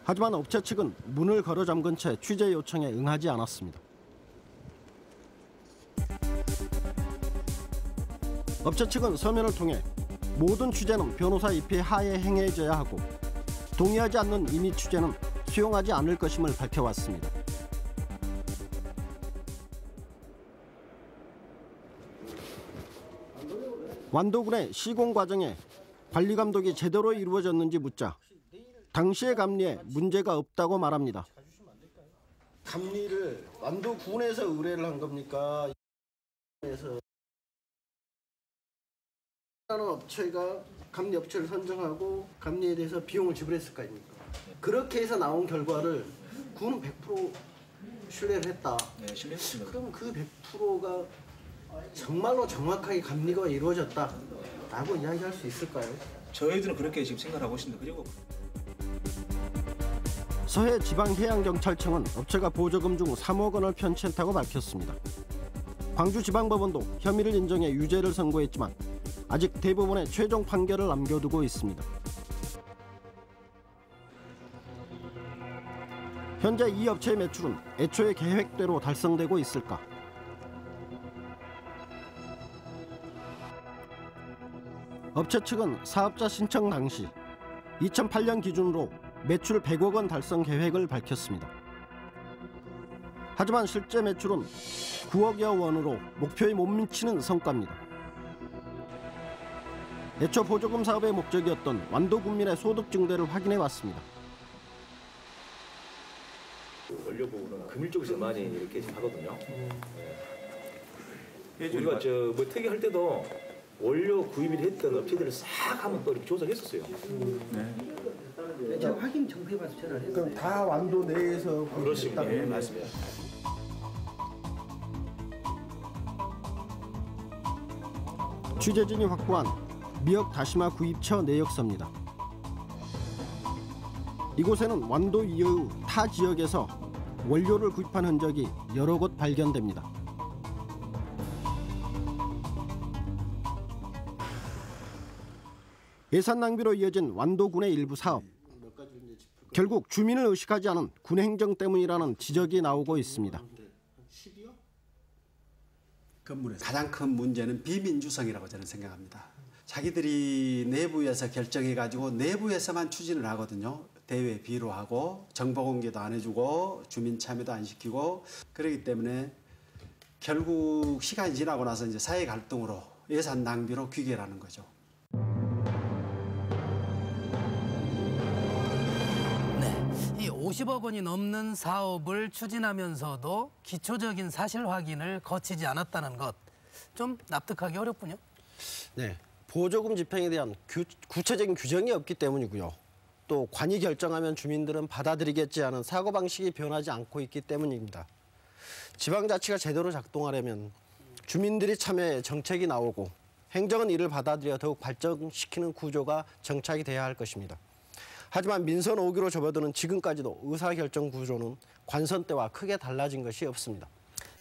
하지만 업체 측은 문을 걸어 잠근 채 취재 요청에 응하지 않았습니다. 업체 측은 서면을 통해 모든 취재는 변호사 입회 하에 행해져야 하고 동의하지 않는 임의 취재는 수용하지 않을 것임을 밝혀왔습니다. 완도군의 시공 과정에 관리 감독이 제대로 이루어졌는지 묻자 당시의 감리에 문제가 없다고 말합니다. 감리를 완도군에서 의뢰를 한 겁니까? 하는 업체가 감리 업체를 선정하고 감리에 대해서 비용을 지불했을 거 아닙니까? 그렇게 해서 나온 결과를 군은 100% 신뢰를 했다. 네, 신뢰했습니다. 그럼 그 100%가 정말로 정확하게 감리가 이루어졌다라고 이야기할 수 있을까요? 저희들은 그렇게 지금 생각하고 있습니다. 그리고 서해지방해양경찰청은 업체가 보조금 중 3억 원을 편취했다고 밝혔습니다. 광주지방법원도 혐의를 인정해 유죄를 선고했지만 아직 대법원에 최종 판결을 남겨두고 있습니다. 현재 이 업체의 매출은 애초에 계획대로 달성되고 있을까? 업체 측은 사업자 신청 당시 2008년 기준으로 매출 100억 원 달성 계획을 밝혔습니다. 하지만 실제 매출은 9억여 원으로 목표에 못 미치는 성과입니다. 애초 보조금 사업의 목적이었던 완도 군민의 소득 증대를 확인해 봤습니다. 원료 부분은 금일 쪽에서 많이 이렇게 하거든요. 우리가 뭐 특이할 때도 원료 구입을 했던 업체들을 싹 한번 또 이렇게 조사했었어요. 제가 확인 정보해봐서 전화를 했어요. 그럼 다 완도 내에서 그렇습니다. 네, 맞습니다. 취재진이 확보한 미역 다시마 구입처 내역서입니다. 이곳에는 완도 이외의 타 지역에서 원료를 구입한 흔적이 여러 곳 발견됩니다. 예산 낭비로 이어진 완도군의 일부 사업. 결국 주민을 의식하지 않은 군 행정 때문이라는 지적이 나오고 있습니다. 건물의 가장 큰 문제는 비민주성이라고 저는 생각합니다. 자기들이 내부에서 결정해가지고 내부에서만 추진을 하거든요. 대외비로 하고 정보 공개도 안 해주고 주민 참여도 안 시키고 그렇기 때문에 결국 시간이 지나고 나서 이제 사회 갈등으로 예산 낭비로 귀결하는 거죠. 이 50억 원이 넘는 사업을 추진하면서도 기초적인 사실 확인을 거치지 않았다는 것 좀 납득하기 어렵군요. 네, 보조금 집행에 대한 구체적인 규정이 없기 때문이고요. 또 관이 결정하면 주민들은 받아들이겠지 하는 사고방식이 변하지 않고 있기 때문입니다. 지방자치가 제대로 작동하려면 주민들이 참여해 정책이 나오고 행정은 이를 받아들여 더욱 발전시키는 구조가 정착이 돼야 할 것입니다. 하지만 민선 5기로 접어드는 지금까지도 의사결정 구조는 관선 때와 크게 달라진 것이 없습니다.